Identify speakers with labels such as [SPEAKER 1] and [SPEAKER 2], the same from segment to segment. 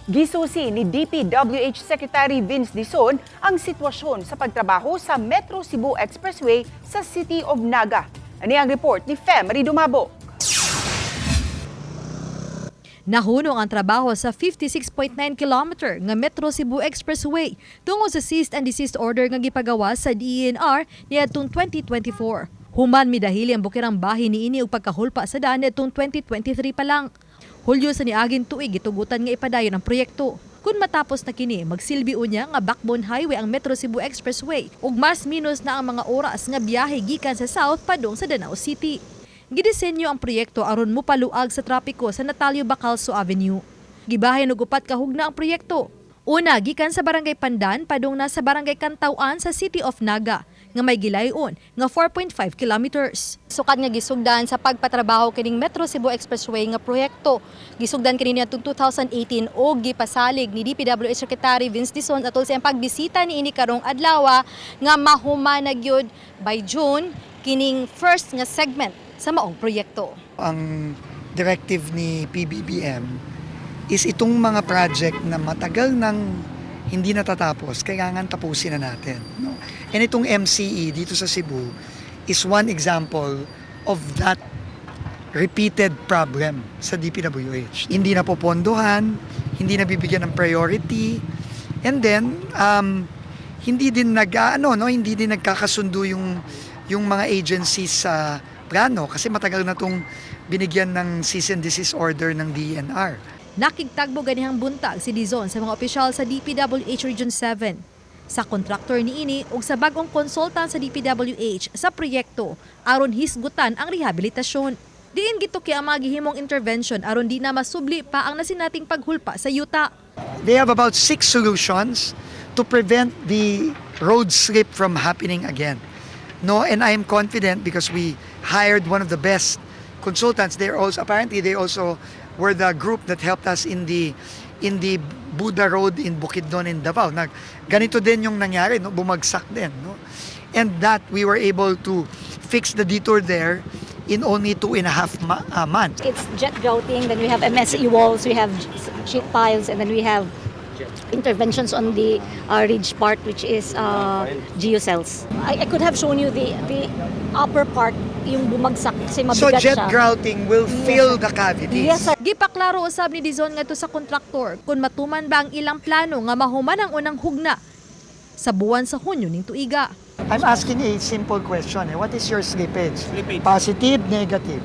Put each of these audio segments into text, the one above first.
[SPEAKER 1] Gisusi ni DPWH Secretary Vince Dizon ang sitwasyon sa pagtrabaho sa Metro Cebu Expressway sa City of Naga. Ano ang report ni Fem Marie Dumabo?
[SPEAKER 2] Nahunong ang trabaho sa 56.9 km nga Metro Cebu Expressway tungod sa cease and desist order nga gipagawa sa DENR niadtong 2024. Human midahili ang bukirang bahin niini og pagkahulpa sa daan niadtong 2023 pa lang. Hulyo sa niaging tuig gitugutan nga ipadayon ang proyekto. Kung matapos na kini, magsilbi unya nga backbone highway ang Metro Cebu Expressway ug mas minus na ang mga oras nga biyahe gikan sa south padung sa Danao City. Gidisenyo ang proyekto aron mopaluag sa trapiko sa Natalio Bacalso Avenue. Gibahin og upat ka hugna ang proyekto. Una, gikan sa Barangay Pandan padung na sa Barangay Kantawan sa City of Naga nga may gilayon nga 4.5 kilometers. Sukad nga gisugdan sa pagpatrabaho kining Metro Cebu Expressway nga proyekto. Gisugdan kini niadtong 2018 og gipasalig ni DPWH Secretary Vince Dizon atol sa pagbisita niini karong adlaw nga mahumana gyud by June kining first nga segment sa maong proyekto.
[SPEAKER 3] Ang directive ni PBBM is itong mga project na matagal nang hindi natatapos, kailangan tapusin na natin. No? And itong MCE dito sa Cebu is one example of that repeated problem sa DPWH. Hindi napopondohan, hindi nabibigyan ng priority, and then hindi din nagkakasundo yung mga agencies sa plano kasi matagal na itong binigyan ng cease and desist order ng DENR.
[SPEAKER 2] Nakigtagbo ganihang buntag si Dizon sa mga opisyal sa DPWH Region 7. Sa kontraktor niini ug sa bagong konsultan sa DPWH sa proyekto aron hisgutan ang rehabilitasyon. Diin gituki ang mga gihimong intervention aron di na masubli pa ang nasinating paghulpa sa yuta.
[SPEAKER 3] They have about 6 solutions to prevent the road slip from happening again. No, and I am confident because we hired one of the best consultants. They also were the group that helped us in the Buda Road in Bukidnon in Davao. Ganito din yung nangyari, no? Bumagsak din, no? And that we were able to fix the detour there in only 2.5 months.
[SPEAKER 4] It's jet grouting, then we have MSE walls, we have sheet piles, and then we have interventions on the ridge part, which is geocells. I could have shown you the upper part, yung bumagsak kasi mabigat
[SPEAKER 3] So jet
[SPEAKER 4] siya.
[SPEAKER 3] grouting will fill the cavities.
[SPEAKER 4] Yes, sir.
[SPEAKER 2] Gipaklaro usab ni Dizon ngadto sa kontraktor kung matuman ba ang ilang plano nga mahuman ang unang hugna sa buwan sa Hunyo ning tuiga.
[SPEAKER 3] I'm asking a simple question. What is your slippage? Positive, negative?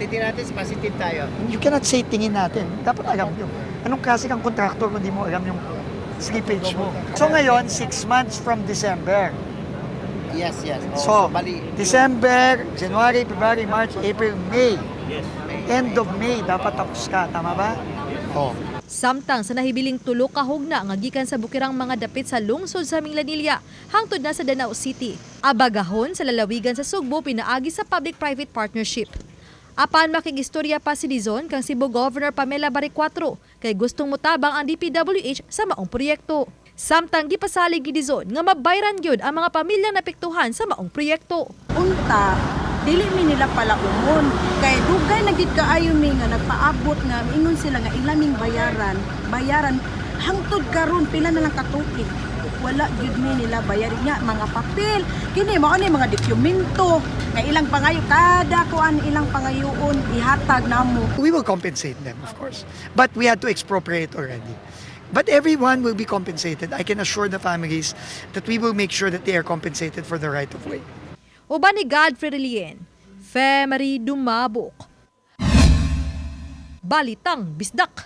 [SPEAKER 5] Titingnan natin sa positive tayo.
[SPEAKER 3] You cannot say tingin natin. Dapat alam nyo. Anong klase kang kontraktor kung di mo alam yung slippage mo? So ngayon, 6 months from December.
[SPEAKER 5] Yes.
[SPEAKER 3] So,
[SPEAKER 5] bali,
[SPEAKER 3] December, January, February, March, April, May.
[SPEAKER 5] Yes, May.
[SPEAKER 3] End of May, dapat tapos ka. Tama ba? Oh.
[SPEAKER 2] Samtang sa nahibiling tulo ka hugna nga gikan sa bukirang mga dapit sa lungsod sa Minglanilla hangtod na sa Danao City. Abagahon sa lalawigan sa Sugbo pinaagi sa public-private partnership. Apan makigistorya pa si Dizon kang Cebu Governor Pamela Baricuatro kay gustong mutabang ang DPWH sa maong proyekto. Samtang gipasalig ni Dizon nga mabayran gyud ang mga pamilyang napektuhan sa maong proyekto.
[SPEAKER 6] Unta, dili mi nila pala umon kay dugay na gid kaayo mi nga nagpaabot nga ingon sila nga ilaming bayaran hangtod karon pila na lang katukig wala gid mi nila bayarin nga mga papel kini mao ni mga dokumento nga ilang pangayo kada kuan ilang pangayoon ihatag namo.
[SPEAKER 3] We will compensate them, of course. But we had to expropriate already. But everyone will be compensated. I can assure the families that we will make sure that they are compensated for the right of way.
[SPEAKER 2] Uban ni Godfrey Relien, Fem Marie Dumabok. Balitang Bisdak.